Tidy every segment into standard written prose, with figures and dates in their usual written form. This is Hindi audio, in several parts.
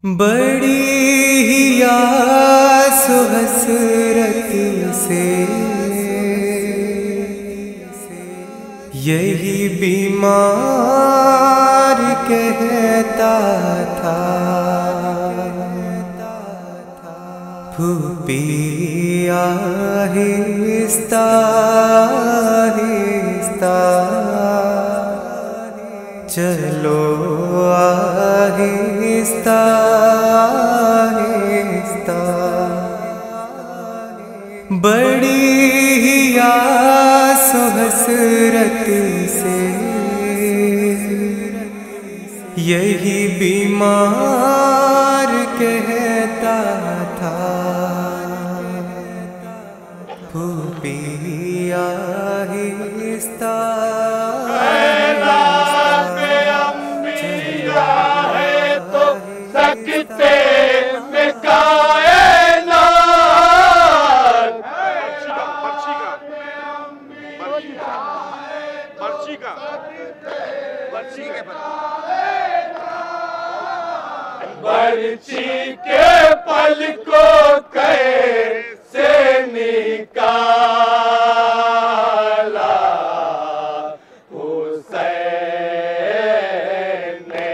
बड़ी ही आस हसरत से यही बीमार कहता था, फूफी आहिस्ता आहिस्ता चलो, आहिस्ता आहिस्ता। बड़ी ही आस हसरत से यही बीमार कहता था, फूफी आहिस्ता बर्ची के पल को कैसे निकाला हुसैन ने।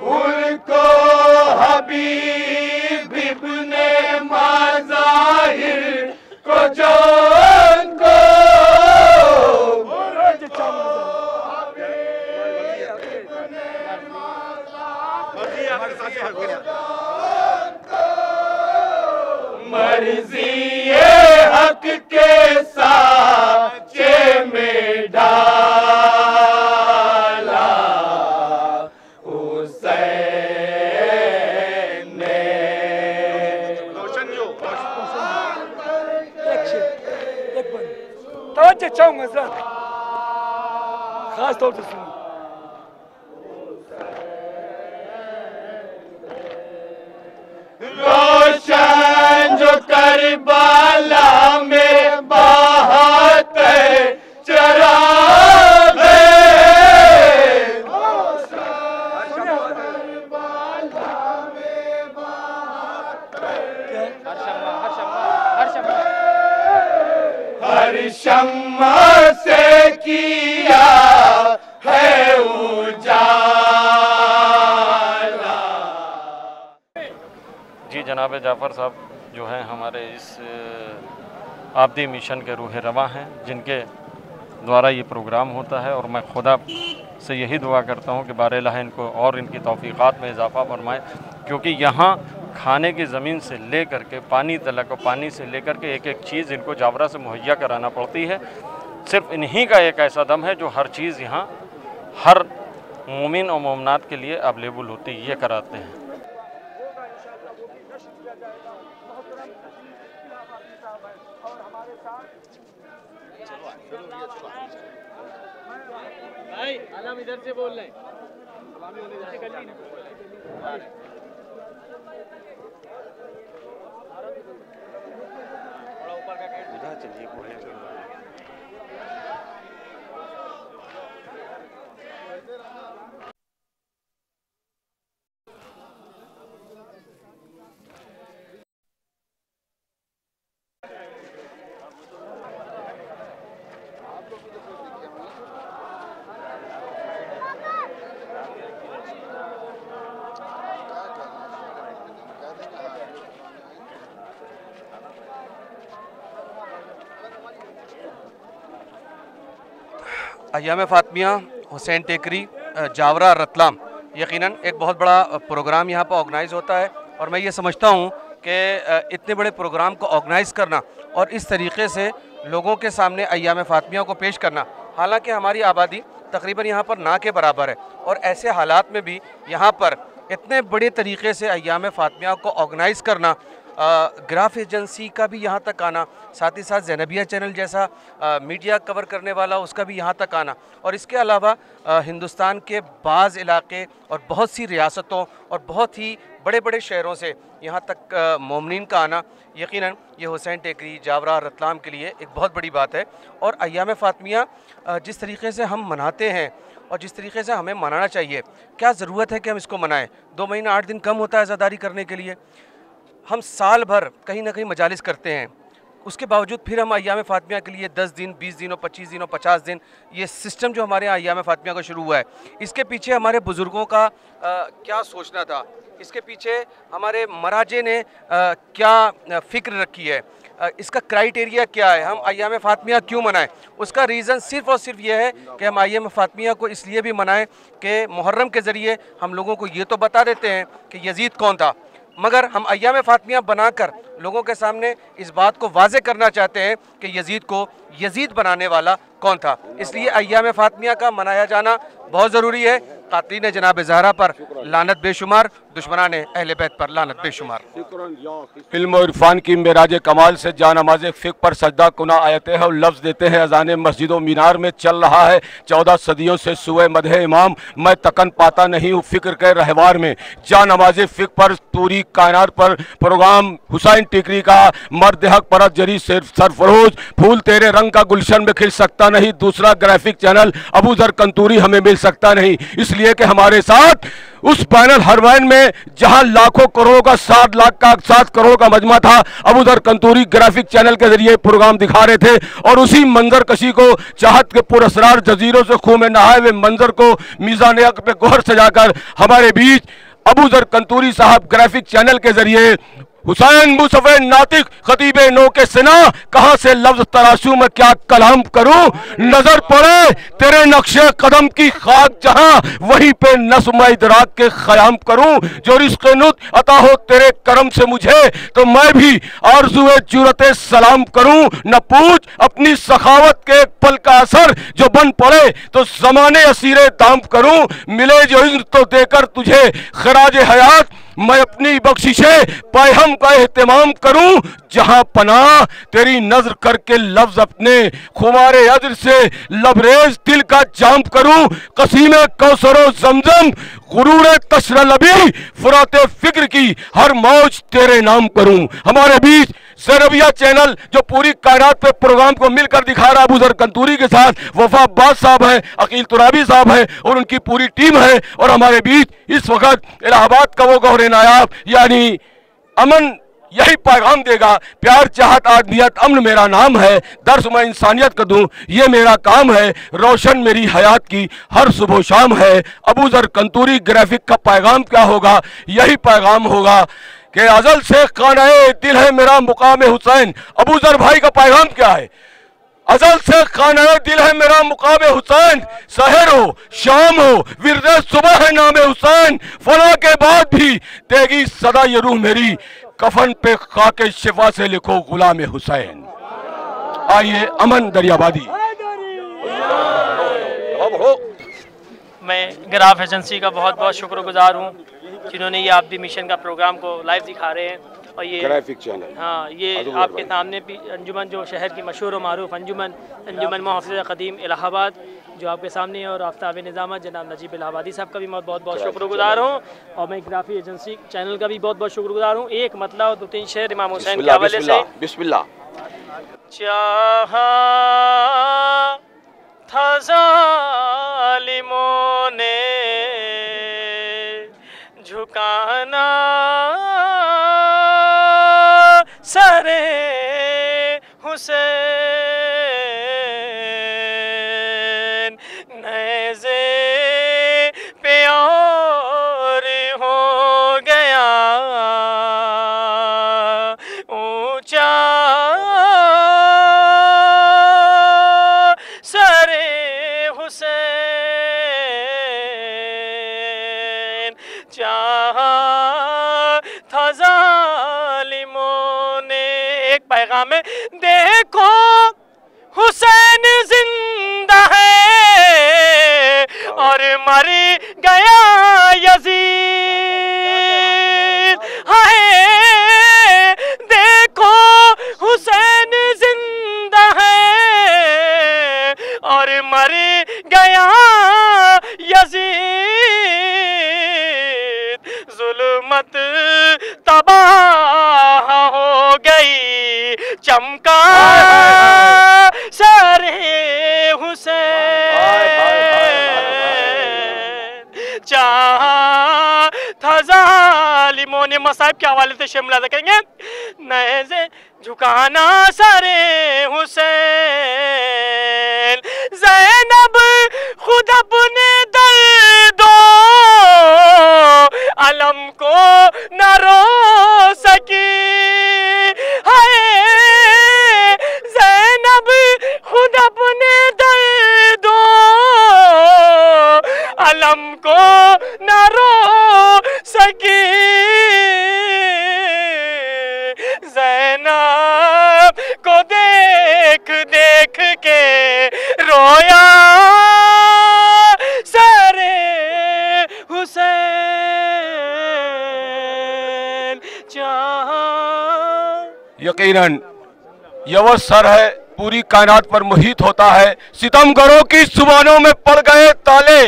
उनको हबीब इब्ने मज़ाहिर को जो मर्ज़ी हक के साचे में डाला हुसैन ने। तवज्जो चाहूंगा सर, खास तौर से सुनो। रोशन जो करबला में बाहत चराग हर शम्मा से किया है उजाला। जी जनाब जाफ़र साहब जो हैं हमारे इस आबदी मिशन के रूह रवां हैं, जिनके द्वारा ये प्रोग्राम होता है, और मैं खुदा से यही दुआ करता हूँ कि बारह इनको और इनकी तौफ़ीक़ात में इजाफ़ा फरमाए, क्योंकि यहाँ खाने की ज़मीन से ले कर के पानी तलक और पानी से ले कर के एक एक चीज़ इनको जावरा से मुहैया कराना पड़ती है। सिर्फ़ इन्हीं का एक ऐसा दम है जो हर चीज़ यहाँ हर मोमिन और मोमनात के लिए अवेलेबल होती है, ये कराते हैं। भाई आलम इधर से बोल रहे हैं, ऊपर का गेट उधर चलिए। अय्याम फ़ातिमिया हुसैन टेकरी जावरा रतलाम यकीनन एक बहुत बड़ा प्रोग्राम यहाँ पर ऑर्गेनाइज़ होता है, और मैं ये समझता हूँ कि इतने बड़े प्रोग्राम को ऑर्गेनाइज़ करना और इस तरीके से लोगों के सामने अय्याम फ़ातिमिया को पेश करना, हालांकि हमारी आबादी तकरीबन यहाँ पर ना के बराबर है, और ऐसे हालात में भी यहाँ पर इतने बड़े तरीके से अय्याम फ़ातिमिया को ऑर्गेनाइज़ करना ग्राफ एजेंसी का भी यहाँ तक आना, साथ ही साथ ज़ैनबिया चैनल जैसा मीडिया कवर करने वाला उसका भी यहाँ तक आना, और इसके अलावा हिंदुस्तान के बाज़ इलाके और बहुत सी रियासतों और बहुत ही बड़े बड़े शहरों से यहाँ तक मोमिनीन का आना, यकीनन ये हुसैन टेकरी, जावरा, रतलाम के लिए एक बहुत बड़ी बात है। और अय्याम फ़ातिमिया जिस तरीके से हम मनाते हैं और जिस तरीके से हमें मनाना चाहिए, क्या ज़रूरत है कि हम इसको मनाएं? 2 महीना 8 दिन कम होता है आज़ादारी करने के लिए। हम साल भर कहीं ना कहीं मजालिस करते हैं, उसके बावजूद फिर हम अय्याम फ़ातिमिया के लिए 10 दिन, 20 दिन और 25 दिन और 50 दिन, ये सिस्टम जो हमारे यहाँ अय्याम फ़ातिमिया का शुरू हुआ है, इसके पीछे हमारे बुज़ुर्गों का क्या सोचना था, इसके पीछे हमारे मराजे ने क्या फ़िक्र रखी है, इसका क्राइटेरिया क्या है, हम अय्याम फ़ातिमिया क्यों मनाएं? उसका रीज़न सिर्फ़ और सिर्फ ये है कि हम अय्याम फ़ातिमिया को इसलिए भी मनाएं कि मुहर्रम के ज़रिए हम लोगों को ये तो बता देते हैं कि यजीद कौन था, मगर हम अय्याम फ़ातिमिया बनाकर लोगों के सामने इस बात को वाज़े करना चाहते हैं कि यजीद को यजीद बनाने वाला कौन था। इसलिए अय्याम फ़ातिमिया का मनाया जाना बहुत ज़रूरी है। कातिलीन जनाब ज़हरा पर लानत बेशुमार, दुश्मनान अहले बैत पर लानत बेशुमार। इल्म और इरफान की मेराज कमाल से जानमाज़ फ़िक़्ह पर सजदा कुना आयते हैं और लफ्ज़ देते हैं अज़ान मस्जिद व मीनार में चल रहा है 14 सदियों से सुए मदह इमाम, मैं तकन पाता नहीं हूँ फ़िक्र के रहवार में। जानमाज़ फ़िक़्ह पर पूरी कायनात पर प्रोग्राम हुसैन टिकरी का मर्द हक परत जरी सरफरोज, फूल तेरे रंग का गुलशन में खिल सकता नहीं, दूसरा ग्राफिक चैनल अबू ज़र कंतूरी हमें मिल सकता नहीं। इसलिए कि हमारे साथ उस बैनल हरमैन में जहां लाखों करोड़ों का 7 करोड़ का मजमा था, अबू ज़र कंतूरी ग्राफिक चैनल के जरिए प्रोग्राम दिखा रहे थे और उसी मंजर कशी को चाहत के पुरस्रार जजीरों से खून में नहाए हुए मंजर को मीज़ान हक पे गोहर सजाकर हमारे बीच अबू ज़र कंतूरी साहब ग्राफिक चैनल के जरिए हुसैन मुसफ़े नातिक खतीबे नो के सिना, कहाँ से लफ्ज तराशू में क्या कलाम करूं, नजर पड़े तेरे नक्शे कदम की खाक जहां, वहीं पे नस्म इदराक के ख़याम करूं। जो रिज़्क़ नुत अता हो तेरे करम से मुझे, तो मैं भी आरज़ुए जुरते सलाम करूं। न पूछ अपनी सखावत के एक पल का असर, जो बन पड़े तो ज़माने असीरे दाम करूं। मिले जो इज़्न तो देकर तुझे खराज हयात, मैं अपनी बख्शिशे पैहम का एहतमाम करूं। जहां पनाह तेरी नजर करके लफ्ज अपने खुमारे अज्र से लबरेज दिल का जाम करूं। कसीमे कौसरो जमजम गुरूर तशरलबी, फुराते फिक्र की हर मौज तेरे नाम करूं। हमारे बीच ज़ैनबिया चैनल जो पूरी कायनात पे प्रोग्राम को मिलकर दिखा रहा, अबू ज़र कंतूरी के साथ वफा अब्बास साहब हैं, अकील तुराबी साहब हैं और उनकी पूरी टीम है। और हमारे बीच इस वक्त इलाहाबाद का वो गौहर नायाब यानी अमन यही पैगाम देगा, प्यार चाहत आदमियत अमन मेरा नाम है, दर्स मैं इंसानियत का दूं ये मेरा काम है, रोशन मेरी हयात की हर सुबह शाम है। अबू ज़र कंतूरी ग्राफिक का पैगाम क्या होगा? यही पैगाम होगा कि अजल से खानाए दिल है मेरा मुकाम हुसैन। अबू ज़र भाई का पैगाम क्या है? अजल से खानाए दिल है मेरा मुकाम हुसैन, सहर हो शाम हो विरदे सुबह है नाम हुसैन, फना के बाद भी देगी सदा ये रूह मेरी, कफन पे खाके शिफा से लिखो गुलाम हुसैन। आइए अमन दरियाबादी। मैं ग्राफ एजेंसी का बहुत बहुत शुक्रगुजार हूँ जिन्होंने ये आपदी मिशन का प्रोग्राम को लाइव दिखा रहे हैं। और ये ग्राफिक चैनल, हाँ, ये आपके सामने भी अंजुमन जो शहर की मशहूर व मारूफ अंजुमन मुहफ़्फ़िज़ क़दीम इलाहाबाद जो आपके सामने है, और आफ्ताब निज़ामत जनाब नजीब इलाहाबादी साहब का भी मैं बहुत बहुत शुक्रगुजार हूँ। और मैं ग्राफिक एजेंसी चैनल का भी बहुत बहुत शुक्रगुजार हूँ। एक मतलब 2-3 शेर इमाम हुसैन के हवाले से। बिस्मिल्लाह। चाहा था ज़ालिमों ने झुकाना सरे हुसैन, नेज़े पे और हो गया ऊंचा सरे हुसैन। चाहा था ज़ालिमों ने, एक पैगाम है, देखो हुसैन जिंदा है और मर गया यजीद, हाय आलिमों ने मसाइब के हवाले से शेर मुलाज़ा करेंगे। नज़े झुकाना सारे हुसैन, ज़ैनब खुद अपने दर्दो अलम को न रो सकी। हाय ज़ैनब खुद अपने दर्दो अलम को न रो सकी। ज़ैनब को देख देख के रोया सारे हुसैन। यकीनन ये वो सर है पूरी कायनात पर मुहित होता है। सितमगरों की जुबानों में पड़ गए ताले,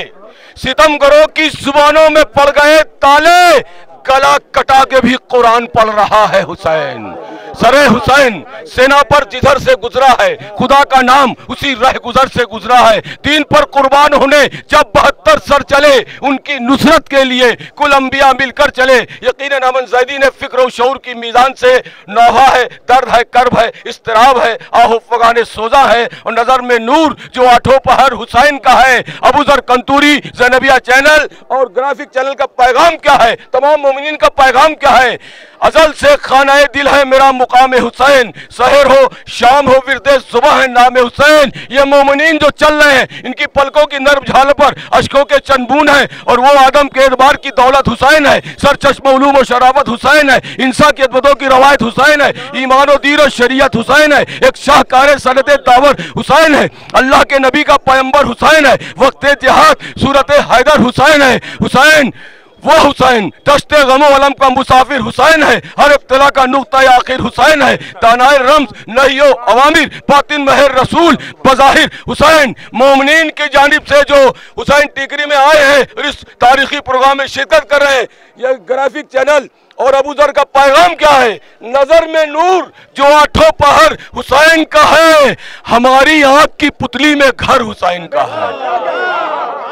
सितमगरों की जुबानों में पड़ गए ताले, गला कटा के भी कुरान पढ़ रहा है हुसैन। सरे हुसैन सेना पर जिधर से गुजरा है, खुदा का नाम उसी रह गुजर से गुजरा है। दीन पर कुर्बान होने जब 72 सर चले, उनकी नुसरत के लिए कुल अंबिया मिलकर चले। यकीनन अमन ज़ैदी ने फिक्र और शऊर की मीज़ान से नौहा है, दर्द है, कर्ब है, इस्तराब है, आहो फगाने सोजा है और नजर में नूर जो आठों पहर हुसैन का है। अबूजर कंतूरी, ज़ैनबिया चैनल और ग्राफिक चैनल का पैगाम क्या है, तमाम मोमिनीन का पैगाम क्या है? अजल से खानाए दिल है मेरा मुकाम हुसैन, सहर हो शाम हो विरदे सुबह है नाम हुसैन। ये मोमिनीन जो चल रहे हैं, इनकी पलकों की नर्म झाल पर अश्कों के चंदबून है और वो आदम के एतबार की दौलत हुसैन है, सरचश्म उलूम और शराबत हुसैन है, इंसा की अदबों की रवायत हुसैन है, ईमान और दीन और शरीयत हुसैन है, एक शाहकार सनत दावर हुसैन है, अल्लाह के नबी का पैगंबर हुसैन है, वक्त जिहाद सूरत हैदर हुसैन है। हुसैन वो हुसैन दश्ते गमो अलम का मुसाफिर हुसैन है, हर इब्तिला का नुक्ता आखिर हुसैन है, दानाए रम्ज नहियो अवामिर बातिन महर रसूल बज़ाहिर हुसैन। मोमिनीन की जानिब से जो हुसैन टिकरी में आए हैं और इस तारीखी प्रोग्राम में शिरकत कर रहे हैं, यह ग्राफिक चैनल और अबूजर का पैगाम क्या है? नजर में नूर जो आठों पहर हुसैन का है, हमारी आंख की पुतली में घर हुसैन का है,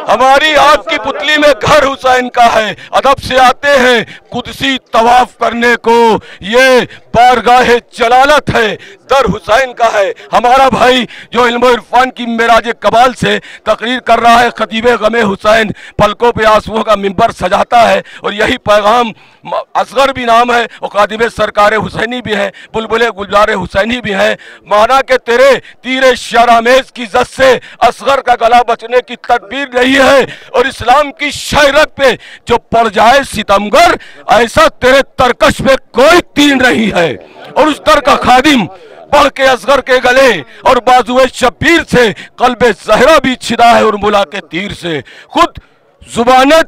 हमारी आंख की पुतली में घर हुसैन का है। अदब से आते हैं कुदसी तवाफ करने को, ये बारगाहे जलालत है, दर हुसैन का है। हमारा भाई जो इल्म इरफान की मेराज कबाल से तकरीर कर रहा है, खतीब गमे हुसैन पलकों पे आंसुओं का मिंबर सजाता है और यही पैगाम असगर भी नाम है और खादिम सरकार हुसैनी भी है, बुलबुले गुलजार हुसैनी भी है। माना के तेरे तीरे शरामेज की जद से असगर का गला बचने की तदबीर नहीं है और इस्लाम की शहरत पे जो पड़ जाए सितमगर, ऐसा तेरे तरकश पे कोई तीर नहीं है। और उस तर का खादिम बढ़ के असगर के गले और बाजुए शब्बीर से कल्बे ज़हरा भी छिदा है और मुला के तीर से। खुद जुबाने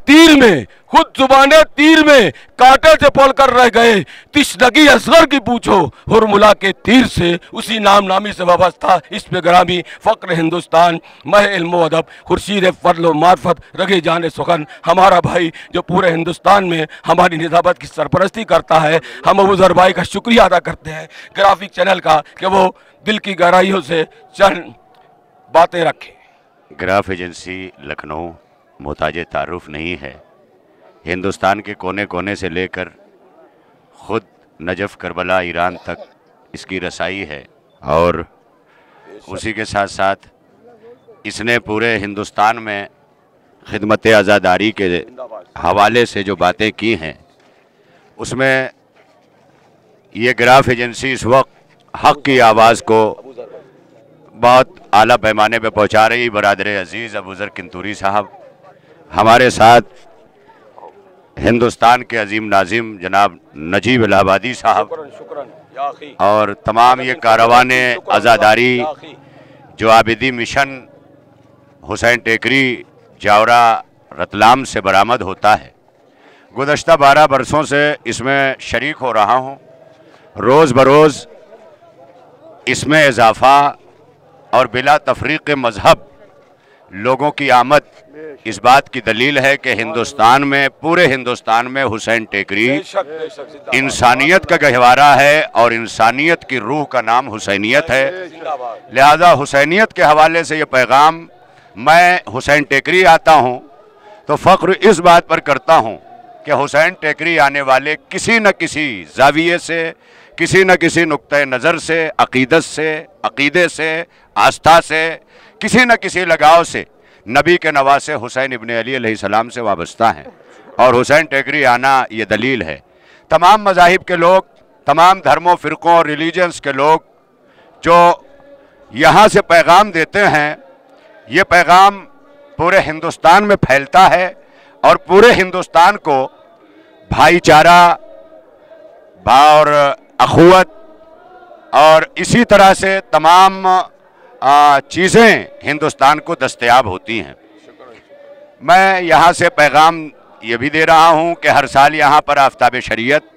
तीर में कांटे से पड़कर रह गए, तिश्नगी असगर की पूछो हुरमुला के तीर से। उसी नाम नामी से वाबस्ता इस पे ग्रामी फ़क्र हिंदुस्तान मह इल्म अदब खुर्शीद फर्ल मार्फत रगे जाने सुखन, हमारा भाई जो पूरे हिंदुस्तान में हमारी निजाबत की सरपरस्ती करता है। हम अबूजर भाई का शुक्रिया अदा करते हैं ग्राफिक चैनल का कि वो दिल की गहराइयों से चंद बातें रखें। ग्राफ एजेंसी लखनऊ मोहताज तारुफ नहीं है, हिंदुस्तान के कोने कोने से लेकर ख़ुद नजफ़ करबला ईरान तक इसकी रसाई है और उसी के साथ साथ इसने पूरे हिंदुस्तान में खिदमत आज़ादारी के हवाले से जो बातें की हैं, उसमें ये ग्राफ एजेंसी इस वक्त हक़ की आवाज़ को बहुत आला पैमाने पर पहुँचा रही। बरादर अज़ीज़ अबूज़र किंतूरी साहब हमारे साथ, हिंदुस्तान के अजीम नाजिम जनाब नजीब इलाहाबादी साहब और तमाम ये कारवाने आज़ादारी जो आबिदी मिशन हुसैन टेकरी जावरा रतलाम से बरामद होता है। गुज़श्ता 12 बरसों से इसमें शरीक हो रहा हूँ। रोज़ बरोज़ इसमें इजाफ़ा और बिला तफरीक़ मज़हब लोगों की आमद इस बात की दलील है कि हिंदुस्तान में, पूरे हिंदुस्तान में हुसैन टेकरी इंसानियत का गहवारा है और इंसानियत की रूह का नाम हुसैनियत है। लिहाजा हुसैनियत के हवाले से ये पैगाम, मैं हुसैन टेकरी आता हूँ तो फ़ख्र इस बात पर करता हूँ कि हुसैन टेकरी आने वाले किसी न किसी जाविये से, किसी न किसी नुक्ते नज़र से, अक़ीदत से, अक़ीदे से, आस्था से, किसी न किसी लगाव से नबी के नवासे हुसैन इब्न अली अलैहिस्सलाम से वाबस्ता हैं। और हुसैन टेकरी आना ये दलील है। तमाम मज़ाहिब के लोग, तमाम धर्मों, फ़िरक़ों और रिलीजन्स के लोग जो यहाँ से पैगाम देते हैं, ये पैगाम पूरे हिंदुस्तान में फैलता है और पूरे हिंदुस्तान को भाईचारा और अखुवत और इसी तरह से तमाम चीज़ें हिंदुस्तान को दस्तयाब होती हैं। मैं यहाँ से पैगाम ये भी दे रहा हूँ कि हर साल यहाँ पर आफ्ताब शरीयत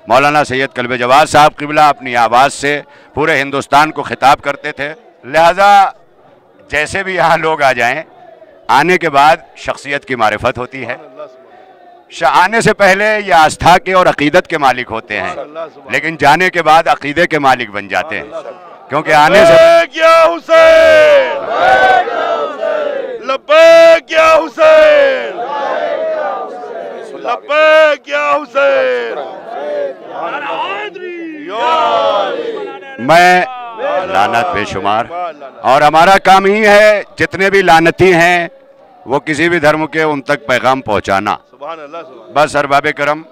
मौलाना सैयद कल्बे जवाद साहब क़िबला अपनी आवाज़ से पूरे हिंदुस्तान को खिताब करते थे। लिहाजा जैसे भी यहाँ लोग आ जाएं, आने के बाद शख्सियत की मारिफत होती है। आने से पहले ये आस्था के और अक़ीदत के मालिक होते हैं, लेकिन जाने के बाद अक़ीदे के मालिक बन जाते हैं, क्योंकि आने से या हुसैन, लब्बैक या हुसैन, लब्बैक या हुसैन। मैं लानत बेशुमार, और हमारा काम ही है जितने भी लानती हैं वो किसी भी धर्म के उन तक पैगाम पहुंचाना। बस अरबाब करम,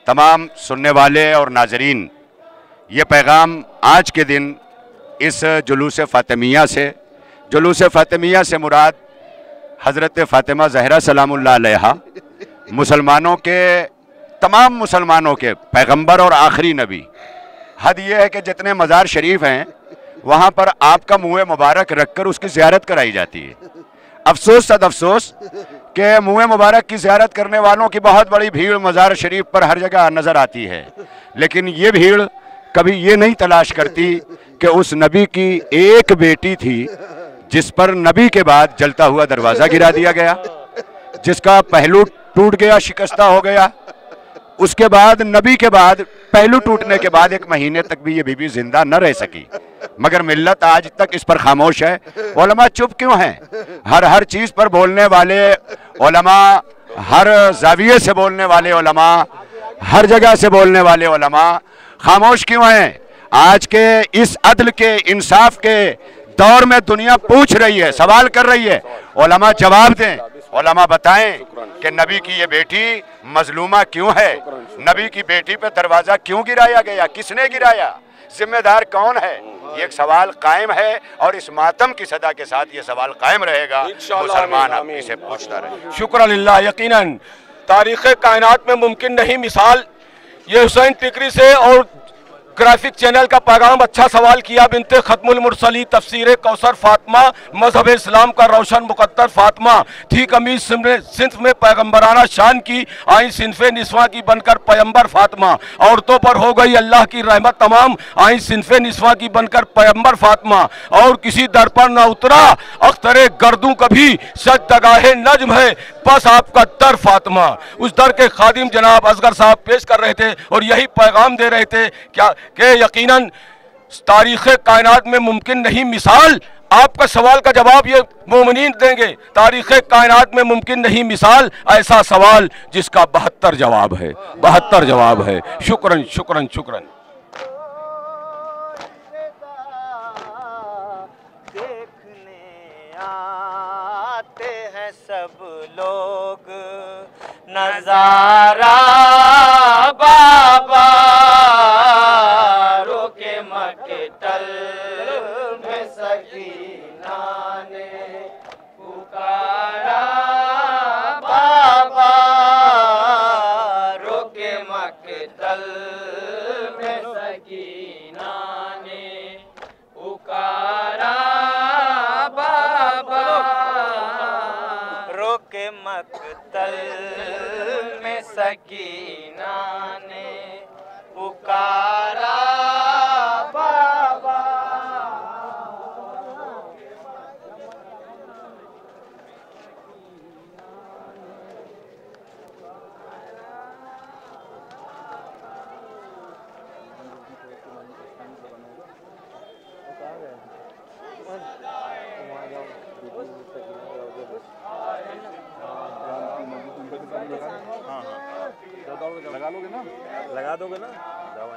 तमाम सुनने वाले और नाजरीन, ये पैगाम आज के दिन इस जुलूस फ़ातिमिया से मुराद हज़रत फ़ातिमा ज़हरा सलामुल्लाह अलैहा, मुसलमानों के, तमाम मुसलमानों के पैगंबर और आखिरी नबी। हद ये है कि जितने मज़ार शरीफ हैं वहाँ पर आपका मुँह मुबारक रखकर उसकी ज़ियारत कराई जाती है। अफसोस सद अफसोस कि मुँह मुबारक की ज़ियारत करने वालों की बहुत बड़ी भीड़ मज़ार शरीफ पर हर जगह नज़र आती है, लेकिन ये भीड़ कभी ये नहीं तलाश करती कि उस नबी की एक बेटी थी जिस पर नबी के बाद जलता हुआ दरवाज़ा गिरा दिया गया, जिसका पहलू टूट गया, शिकस्ता हो गया। उसके बाद नबी के बाद पहलू टूटने के बाद 1 महीने तक भी ये बीबी जिंदा न रह सकी, मगर मिल्लत आज तक इस पर खामोश है। उलमा चुप क्यों हैं? हर चीज़ पर बोलने वाले उलमा, हर जाविये से बोलने वाले उलमा, हर जगह से बोलने वाले उलमा खामोश क्यों हैं? आज के इस अदल के, इंसाफ के दौर में दुनिया पूछ रही है, सवाल कर रही है। उलमा जवाब दें, उलमा बताएं कि नबी की ये बेटी मजलूमा क्यों है, नबी की बेटी पे दरवाज़ा क्यों गिराया गया, किसने गिराया, जिम्मेदार कौन है? ये एक सवाल कायम है और इस मातम की सदा के साथ ये सवाल कायम रहेगा। मुसलमान अपनी से पूछता रहे। शुक्र लिल्लाह। यकीनन तारीख़ कायनात में मुमकिन नहीं मिसाल ये हुसैन टिकरी से। और ग्राफिक चैनल का पैगाम अच्छा सवाल किया। बिनते खत्मुल मुरसली तफसीर कौसर फातिमा, मजहब इस्लाम का रोशन मुकद्दर फातिमा थी कमीज सिंफ में पैगम्बराना शान की, आई सिनफे निस्वा की बनकर पैगम्बर फातिमा। औरतों पर हो गई अल्लाह की रहमत तमाम, आई सिनफे निस्वा की बनकर पैगम्बर फातिमा। और किसी दर पर न उतरा अख्तरे गर्दू कभी, सजदगाहे नज्म है बस आपका दर फातिमा। उस दर के खादिम जनाब असगर साहब पेश कर रहे थे और यही पैगाम दे रहे थे क्या कि यकीनन तारीख़ कायनात में मुमकिन नहीं मिसाल। आपका सवाल का जवाब ये मोमिनीन देंगे। तारीख़ कायनात में मुमकिन नहीं मिसाल, ऐसा सवाल जिसका 72 जवाब है, 72 जवाब है। शुक्रन शुक्रन शुक्रन। देखने आते हैं सब लोग नजारा बाबा रोके मकतल में सकीना ने पुकारा बाबा रोके मकतल में सकीना ने पुकारा बाबा रोके मकतल में सकीना ने पुकारा बाबा। लगा दोगे ना? जाओ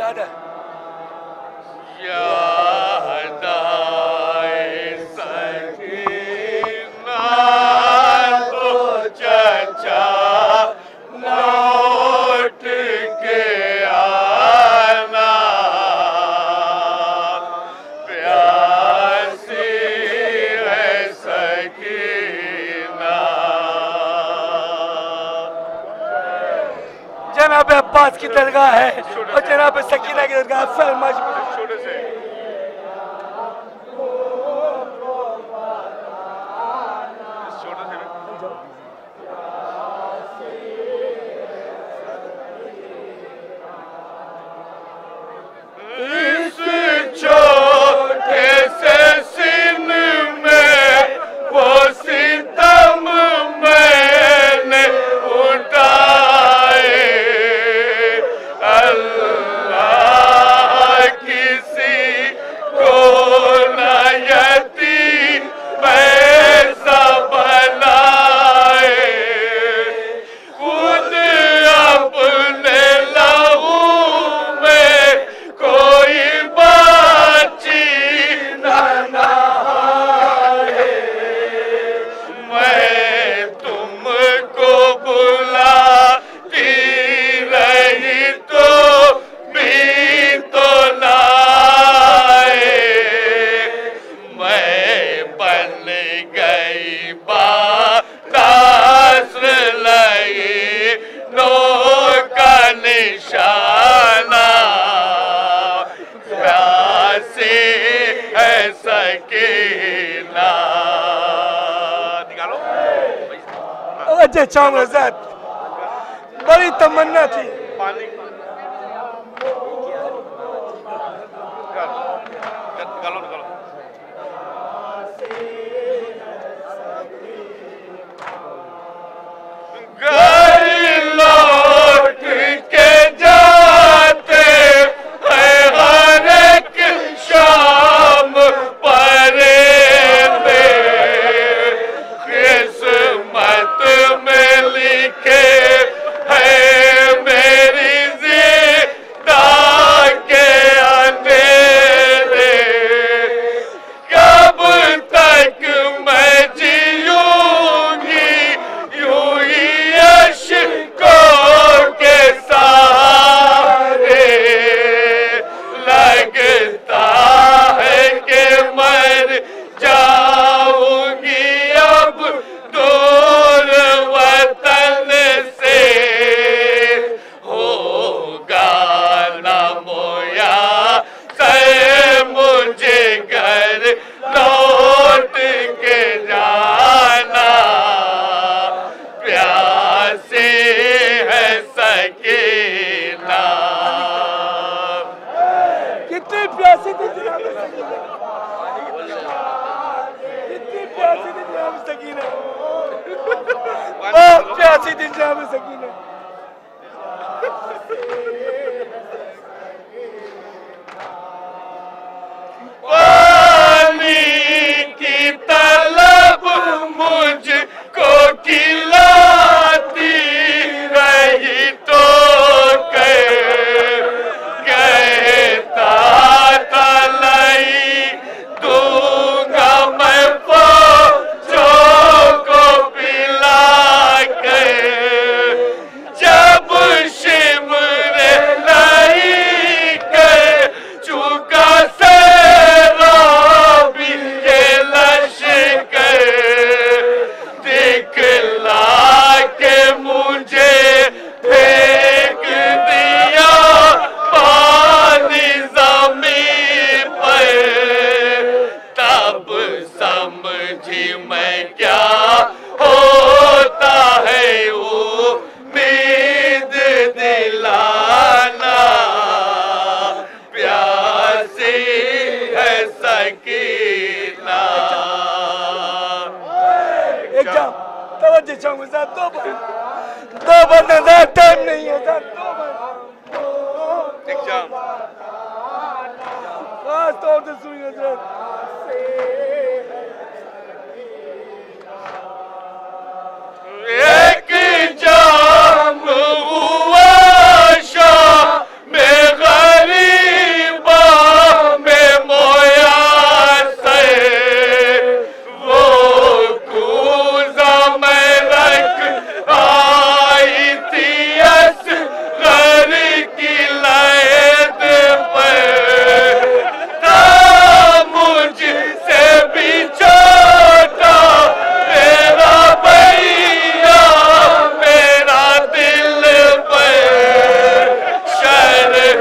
याद है जनाब अब्बास की दरगाह है और जनाब सकीना की दरगाह फरमा छोटे से अजय चावला साहब बड़ी तमन्ना थी Yes, sir. प्यासी थी जनाब सकीना, इतनी प्यासी थी जनाब सकीना, बहुत प्यासी थी जनाब सकीना। पानी की तलब मुझको खिलाती रही तो कहता तलाई दूंगा मैं फौजों को पिला के, जब शिमरे नहीं के चुका सैराबी के लश्कर, दिखला के मुझे फेंक दिया पानी जमीन पर, तब समझी मैं क्या होता है उम्मीद दिलाना, प्यासी है सकीना। एक जाम तवज्जो चाहूंगा साहब, दो बार नजर टाइम नहीं है साहब, दो बार एक जाम खास तौर से सुनिए हजरत। एक जाम हुआ शाह में गरीबा में मोया से, वो कूज़ा में रख आई थी असग़र की लैद पर, था मुझसे भी छोटा मेरा भैया मेरा दिल पर,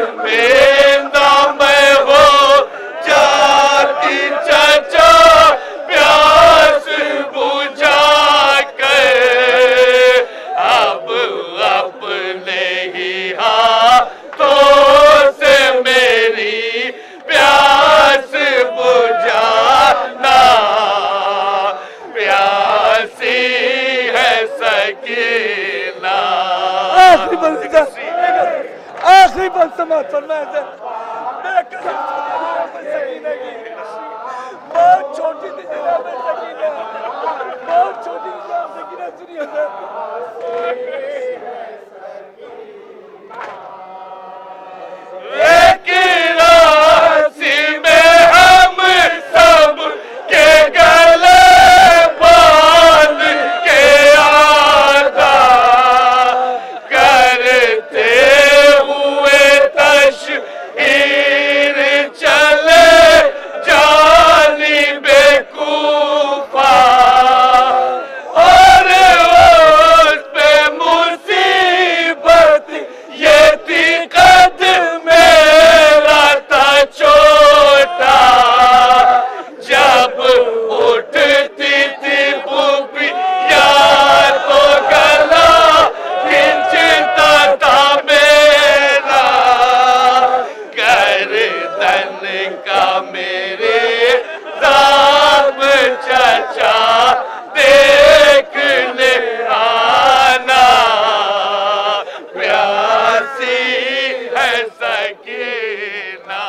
शर्मिंदा मैं हो जाती चाचा प्यास बुझा कर, अब अपने ही हाथों से मेरी प्यास बुझाना, प्यासी है सकीना। आखिरी बंद आखिरी बंद समाज फरमाया सर, मेरा कसम सकीना की बहुत छोटी थी जनाब सकीना, बहुत छोटी थी जनाब सकीना, सुनिए सर। एक राशि में हम सब के गले बांध के आदा करते हुए तशहीर चले जानी बेकूफा, और उस पे मुसीबत ये थी कद मेरा था छोटा, जब उठती थी बुबिया तो गला खिंचता था मेरा, गर्दन का मेरे दाम चाचा देखने आना, प्यासी है सकीना।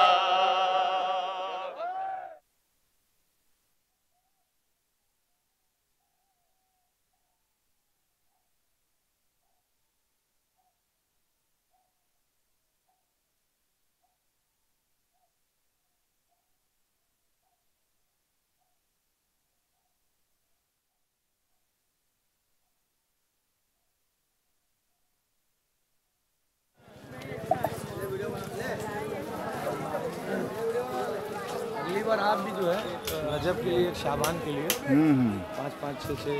अगली बार आप भी जो है रजब के लिए, शाबान के लिए 5-5, 6-6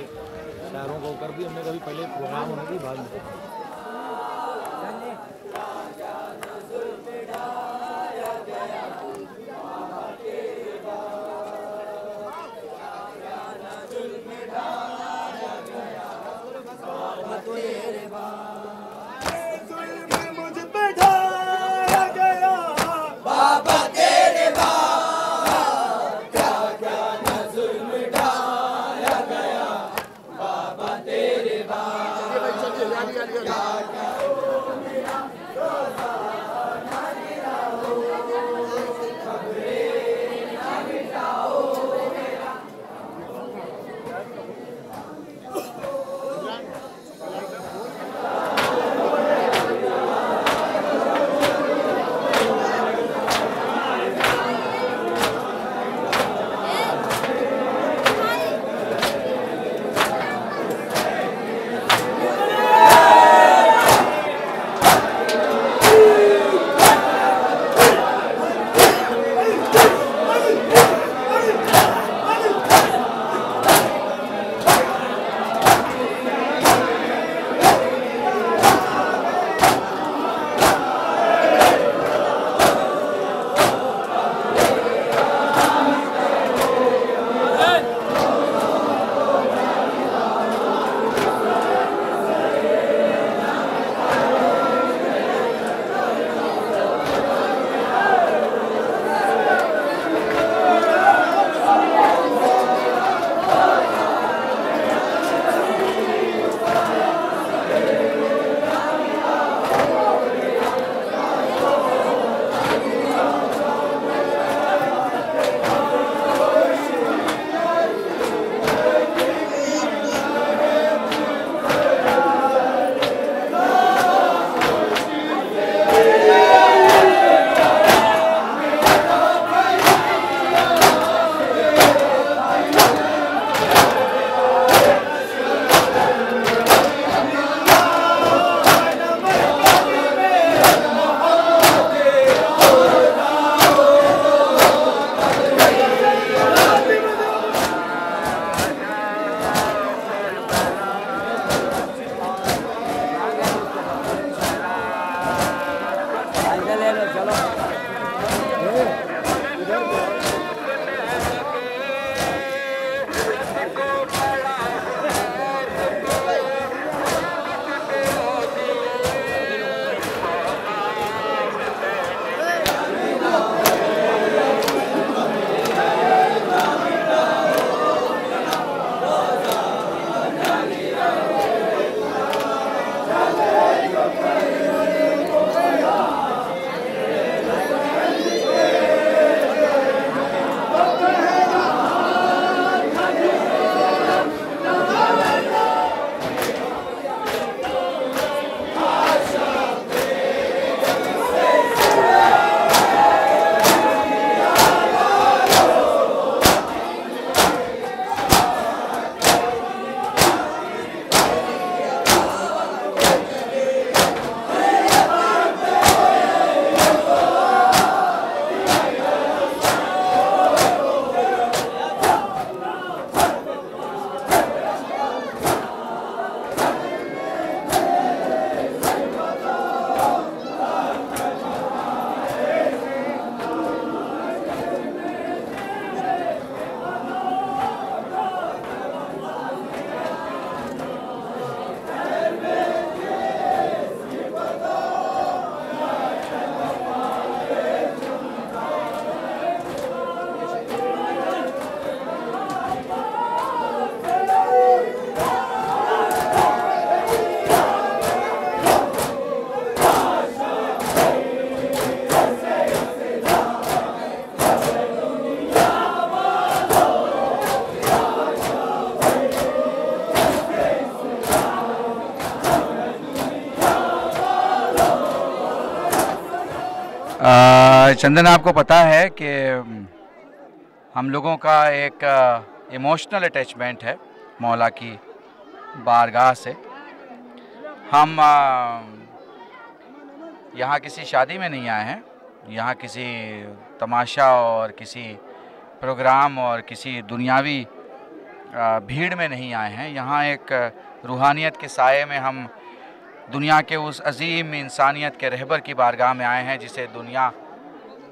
शायरों को कर भी हमने कभी पहले प्रोग्राम होने की बाद में। बाबा तेरे चंदन, आपको पता है कि हम लोगों का एक इमोशनल अटैचमेंट है मौला की बारगाह से। हम यहाँ किसी शादी में नहीं आए हैं, यहाँ किसी तमाशा और किसी प्रोग्राम और किसी दुनियावी भीड़ में नहीं आए हैं। यहाँ एक रूहानियत के साये में हम दुनिया के उस अजीम इंसानियत के रहबर की बारगाह में आए हैं जिसे दुनिया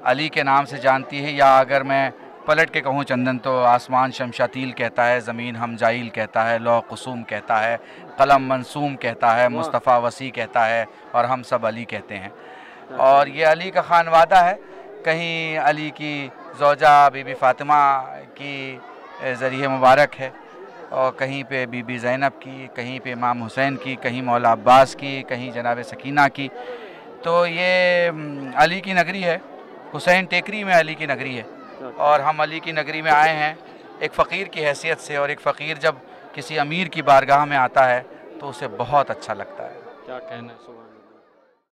अली के नाम से जानती है, या अगर मैं पलट के कहूँ चंदन तो आसमान शमशातील कहता है, ज़मीन हमजाइल कहता है, लौ कुसूम कहता है, कलम मंसूम कहता है, मुस्तफ़ा वसी कहता है और हम सब अली कहते हैं। और ये अली का खानवादा है। कहीं अली की ज़ौजा बीबी फ़ातिमा की ज़रिए मुबारक है, और कहीं पे बीबी ज़ैनब की, कहीं पे इमाम हुसैन की, कहीं मौला अब्बास की, कहीं जनाब सकीना की। तो ये अली की नगरी है, हुसैन टेकरी में अली की नगरी है और हम अली की नगरी में आए हैं एक फ़कीर की हैसियत से। और एक फ़कीर जब किसी अमीर की बारगाह में आता है तो उसे बहुत अच्छा लगता है। क्या कहना है सुभान